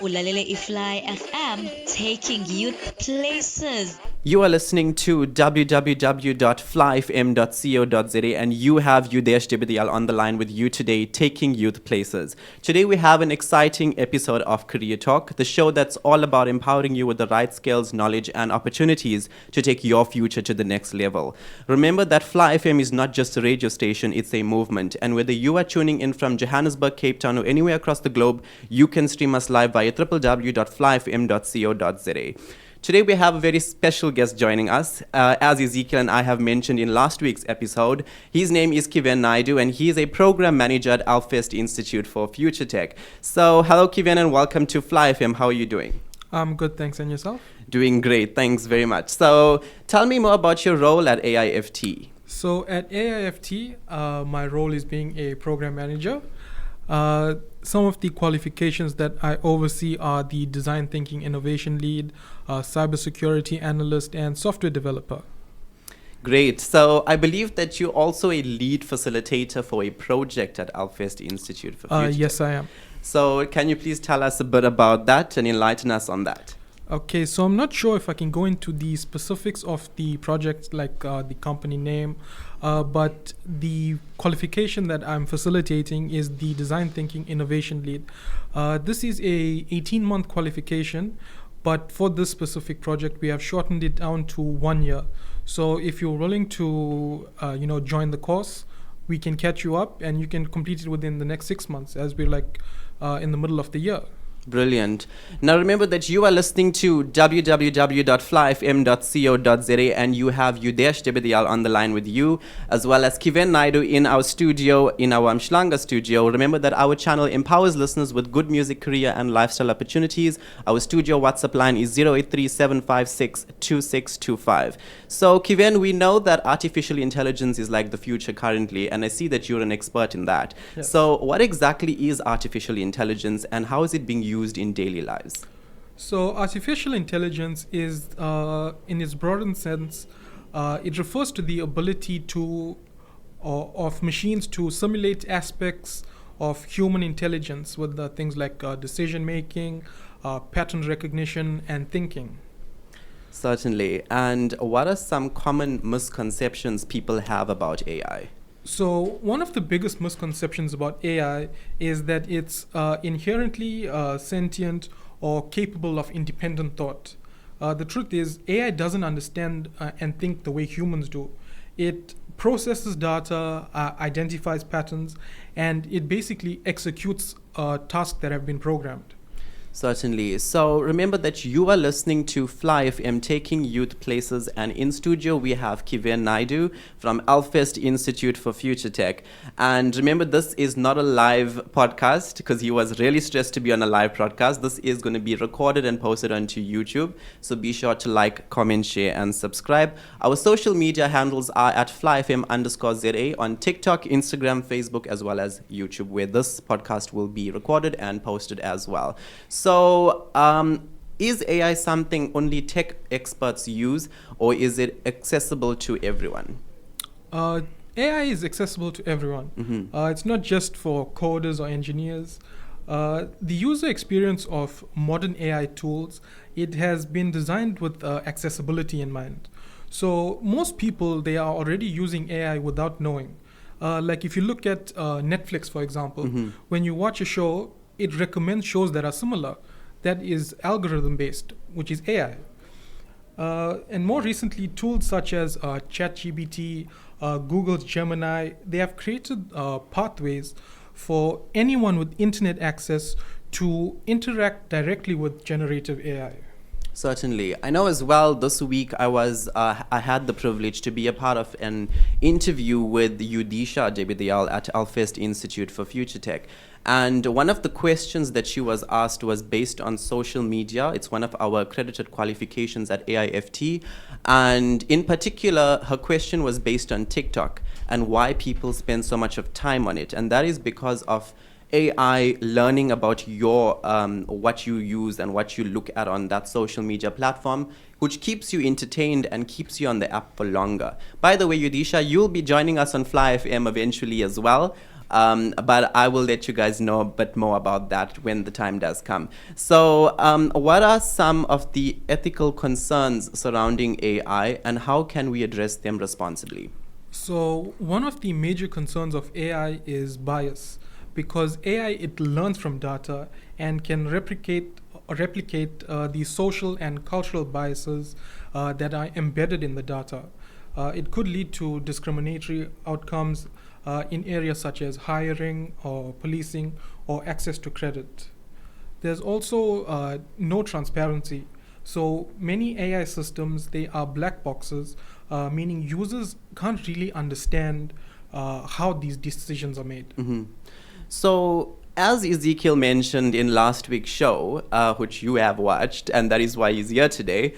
Ulalele Ifly FM, taking youth places. You are listening to www.flyfm.co.za and you have Yudhesh on the line with you today, taking youth places. Today we have an exciting episode of Career Talk, the show that's all about empowering you with the right skills, knowledge and opportunities to take your future to the next level. Remember that Fly FM is not just a radio station, it's a movement. And whether you are tuning in from Johannesburg, Cape Town or anywhere across the globe, you can stream us live via www.flyfm.co.za. Today we have a very special guest joining us. As Ezekiel and I have mentioned in last week's episode, his name is Keeven Naidoo and he is a program manager at Alpvest Institute for FutureTech. So hello Keeven and welcome to Fly FM. How are you doing? I'm good, thanks. And yourself? Doing great, thanks very much. So tell me more about your role at AIFT. So at AIFT, my role is being a program manager. Some of the qualifications that I oversee are the design thinking innovation lead, cybersecurity analyst, and software developer. Great. So I believe that you're also a lead facilitator for a project at Alpvest Institute for Future. Yes, I am. So can you please tell us a bit about that and enlighten us on that? Okay, so I'm not sure if I can go into the specifics of the project, like the company name, but the qualification that I'm facilitating is the Design Thinking Innovation Lead. This is a 18-month qualification, but for this specific project, we have shortened it down to 1 year. So if you're willing to, join the course, we can catch you up and you can complete it within the next 6 months, as we're in the middle of the year. Brilliant. Now remember that you are listening to www.flyfm.co.za and you have Yudhesh on the line with you, as well as Keeven Naidoo in our studio, in our Mshlanga studio. Remember that our channel empowers listeners with good music, career and lifestyle opportunities. Our studio WhatsApp line is 083-756-2625. So Keeven, we know that artificial intelligence is like the future currently, and I see that you're an expert in that. Yes. So what exactly is artificial intelligence and how is it being used in daily lives? So artificial intelligence is, in its broader sense, it refers to the ability of machines to simulate aspects of human intelligence with things like decision making, pattern recognition, and thinking. Certainly. And what are some common misconceptions people have about AI? So one of the biggest misconceptions about AI is that it's inherently sentient or capable of independent thought. The truth is, AI doesn't understand and think the way humans do. It processes data, identifies patterns, and it basically executes tasks that have been programmed. Certainly. So remember that you are listening to Fly FM, taking youth places, and in studio we have Keeven Naidoo from Alpvest Institute for FutureTech. And remember, this is not a live podcast because he was really stressed to be on a live podcast. This is going to be recorded and posted onto YouTube. So be sure to like, comment, share, and subscribe. Our social media handles are at flyfm_ZA on TikTok, Instagram, Facebook, as well as YouTube, where this podcast will be recorded and posted as well. So, is AI something only tech experts use, or is it accessible to everyone? AI is accessible to everyone. Mm-hmm. It's not just for coders or engineers. The user experience of modern AI tools, it has been designed with accessibility in mind. So most people, they are already using AI without knowing. Like if you look at Netflix, for example, Mm-hmm. when you watch a show, it recommends shows that are similar. That is algorithm based, which is AI. And more recently, tools such as ChatGPT, Google's Gemini, they have created pathways for anyone with internet access to interact directly with generative AI. Certainly. I know as well this week I had the privilege to be a part of an interview with Yudhesh at Alpvest Institute for FutureTech. And one of the questions that she was asked was based on social media. It's one of our accredited qualifications at AIFT. And in particular, her question was based on TikTok and why people spend so much of time on it. And that is because of AI learning about your what you use and what you look at on that social media platform, which keeps you entertained and keeps you on the app for longer. By the way, Yudhesh, you'll be joining us on Fly FM eventually as well. But I will let you guys know a bit more about that when the time does come. So what are some of the ethical concerns surrounding AI, and how can we address them responsibly? So one of the major concerns of AI is bias, because AI, it learns from data and can replicate the social and cultural biases that are embedded in the data. It could lead to discriminatory outcomes in areas such as hiring or policing or access to credit. There's also no transparency. So many AI systems, they are black boxes, meaning users can't really understand how these decisions are made. So, as Ezekiel mentioned in last week's show, which you have watched, and that is why he's here today,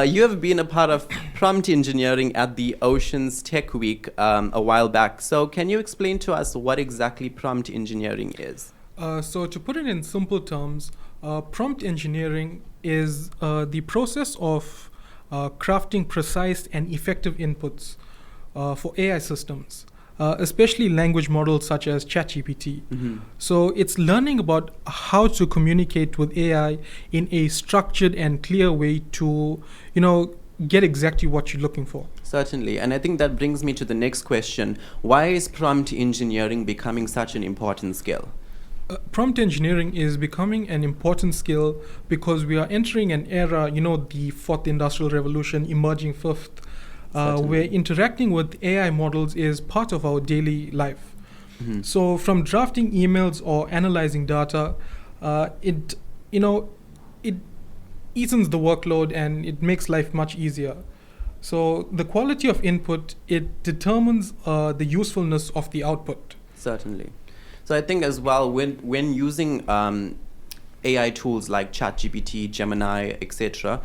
you have been a part of prompt engineering at the Oceans Tech Week a while back. So, can you explain to us what exactly prompt engineering is? So to put it in simple terms, prompt engineering is the process of crafting precise and effective inputs for AI systems, especially language models such as ChatGPT. So it's learning about how to communicate with AI in a structured and clear way to, get exactly what you're looking for. Certainly. And I think that brings me to the next question. Why is prompt engineering becoming such an important skill? Prompt engineering is becoming an important skill because we are entering an era, the fourth industrial revolution, emerging fifth, where interacting with AI models is part of our daily life. So from drafting emails or analyzing data, it easens the workload and it makes life much easier. So the quality of input, it determines the usefulness of the output. Certainly. So I think as well, when using AI tools like ChatGPT, Gemini, etc.,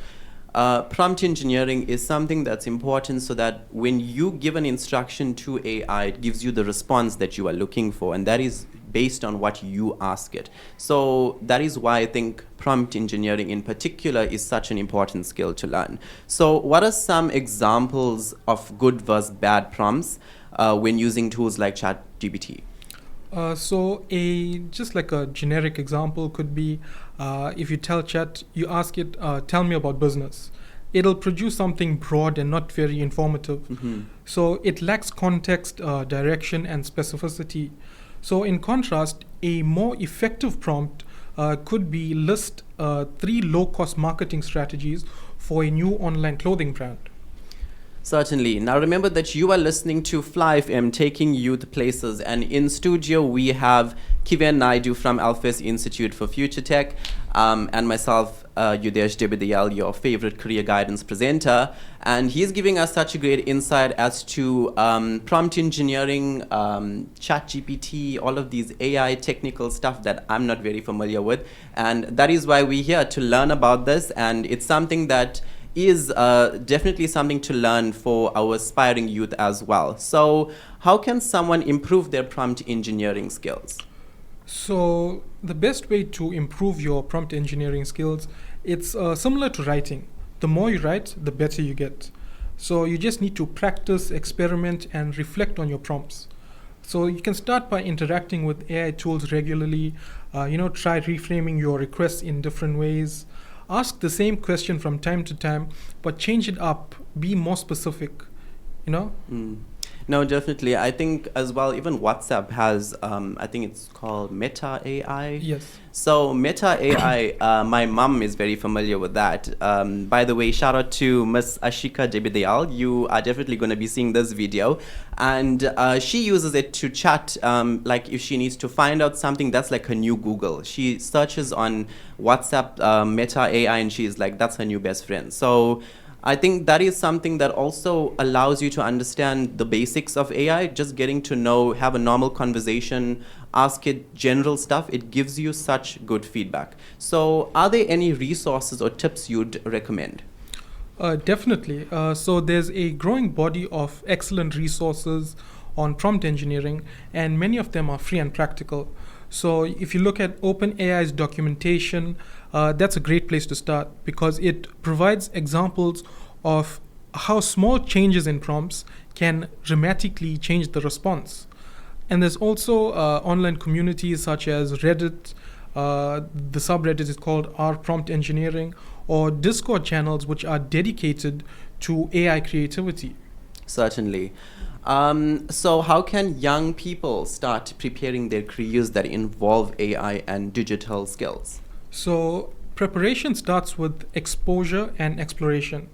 prompt engineering is something that's important so that when you give an instruction to AI, it gives you the response that you are looking for, and that is based on what you ask it. So that is why I think prompt engineering in particular is such an important skill to learn. So what are some examples of good versus bad prompts when using tools like ChatGPT? So just like a generic example could be if you tell Chat, you ask it, tell me about business. It'll produce something broad and not very informative. So it lacks context, direction, and specificity. So in contrast, a more effective prompt could be list 3 low-cost marketing strategies for a new online clothing brand. Certainly. Now remember that you are listening to Fly FM, taking youth places, and in studio we have Keeven Naidoo from Alpvest Institute for FutureTech, and myself, Yudhesh, your favorite career guidance presenter, and he's giving us such a great insight as to prompt engineering, ChatGPT, all of these AI technical stuff that I'm not very familiar with, and that is why we're here to learn about this, and it's something that is definitely something to learn for our aspiring youth as well. So how can someone improve their prompt engineering skills? So the best way to improve your prompt engineering skills, it's similar to writing. The more you write, the better you get. So you just need to practice, experiment, and reflect on your prompts. So you can start by interacting with AI tools regularly, try reframing your requests in different ways. Ask the same question from time to time, but change it up. Be more specific, No, definitely. I think as well, even WhatsApp has, I think it's called Meta AI. Yes. So Meta AI, my mom is very familiar with that. By the way, shout out to Miss Ashika Debidayal. You are definitely going to be seeing this video. And she uses it to chat, like if she needs to find out something that's like her new Google. She searches on WhatsApp Meta AI and she's like, that's her new best friend. So I think that is something that also allows you to understand the basics of AI, just getting to know, have a normal conversation, ask it general stuff. It gives you such good feedback. So are there any resources or tips you'd recommend? Definitely. So there's a growing body of excellent resources on prompt engineering, and many of them are free and practical. So if you look at OpenAI's documentation, that's a great place to start because it provides examples of how small changes in prompts can dramatically change the response. And there's also online communities such as Reddit. The subreddit is called R Prompt Engineering, or Discord channels which are dedicated to AI creativity. Certainly. So how can young people start preparing their careers that involve AI and digital skills? So preparation starts with exposure and exploration.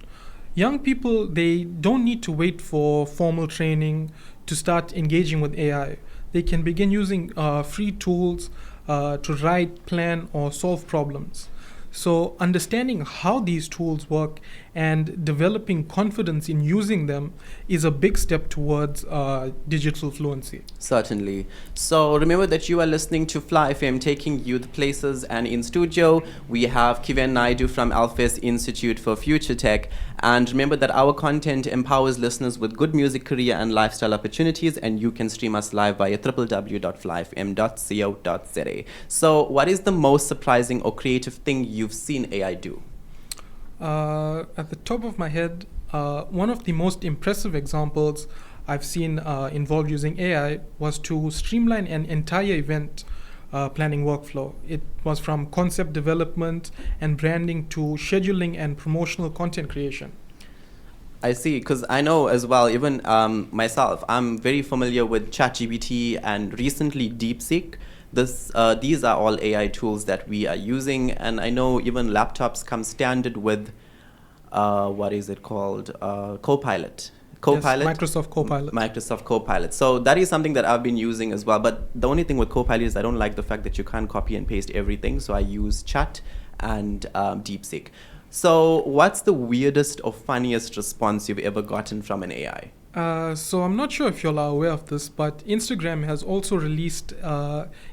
Young people, they don't need to wait for formal training to start engaging with AI. They can begin using free tools to write, plan, or solve problems. So, understanding how these tools work and developing confidence in using them is a big step towards digital fluency. Certainly. So remember that you are listening to Fly FM, taking youth places, and in studio we have Keeven Naidoo from Alpvest Institute for FutureTech. And remember that our content empowers listeners with good music, career, and lifestyle opportunities, and you can stream us live via www.flyfm.co.za. So what is the most surprising or creative thing you've seen AI do? At the top of my head, one of the most impressive examples I've seen involved using AI was to streamline an entire event planning workflow. It was from concept development and branding to scheduling and promotional content creation. I see, because I know as well, even myself, I'm very familiar with ChatGPT and recently DeepSeek. These are all AI tools that we are using, and I know even laptops come standard with, what is it called, Copilot. Copilot? Yes, Microsoft Copilot. Microsoft Copilot. So that is something that I've been using as well. But the only thing with Copilot is I don't like the fact that you can't copy and paste everything. So I use Chat and DeepSeek. So what's the weirdest or funniest response you've ever gotten from an AI? So I'm not sure if you're aware of this, but Instagram has also released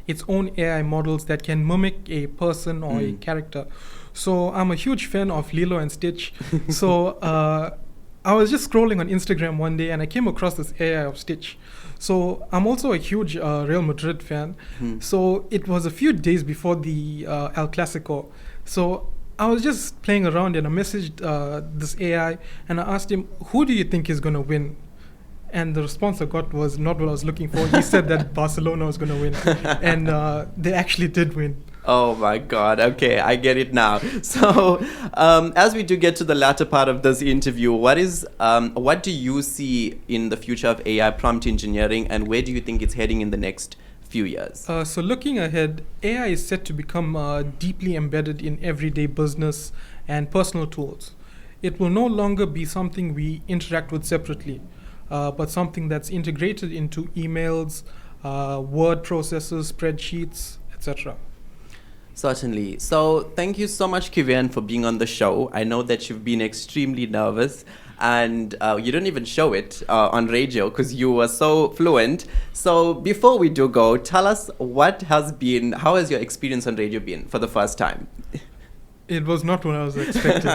its own AI models that can mimic a person or a character. So I'm a huge fan of Lilo and Stitch. So I was just scrolling on Instagram one day and I came across this AI of Stitch. So I'm also a huge Real Madrid fan. So it was a few days before the El Clasico. So I was just playing around and I messaged this AI and I asked him, who do you think is going to win? And the response I got was not what I was looking for. He said that Barcelona was going to win. And they actually did win. Oh my God. Okay, I get it now. So as we do get to the latter part of this interview, what do you see in the future of AI prompt engineering, and where do you think it's heading in the next few years? So looking ahead, AI is set to become deeply embedded in everyday business and personal tools. It will no longer be something we interact with separately, but something that's integrated into emails, word processors, spreadsheets, etc. Certainly. So thank you so much, Keeven, for being on the show. I know that you've been extremely nervous, and you don't even show it on radio because you were so fluent. So before we do go, tell us how has your experience on radio been for the first time? It was not what I was expecting.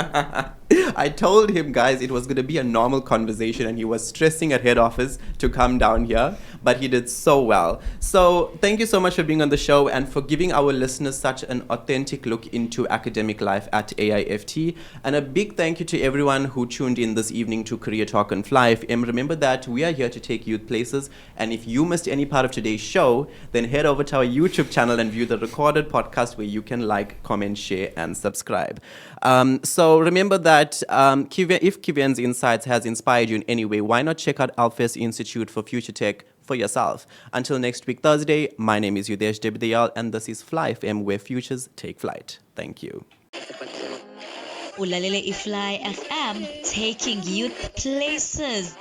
I told him, guys, it was going to be a normal conversation, and he was stressing at head office to come down here, but he did so well. So thank you so much for being on the show and for giving our listeners such an authentic look into academic life at AIFT. And a big thank you to everyone who tuned in this evening to Career Talk on Fly FM. Remember that we are here to take youth places, and if you missed any part of today's show, then head over to our YouTube channel and view the recorded podcast where you can like, comment, share, and subscribe. So remember that if Keeven's insights has inspired you in any way, why not check out Alpvest Institute for FutureTech for yourself. Until next week, Thursday, my name is Yudhesh, and this is Fly FM, where futures take flight. Thank you. Ulalele Ifly FM, taking youth places.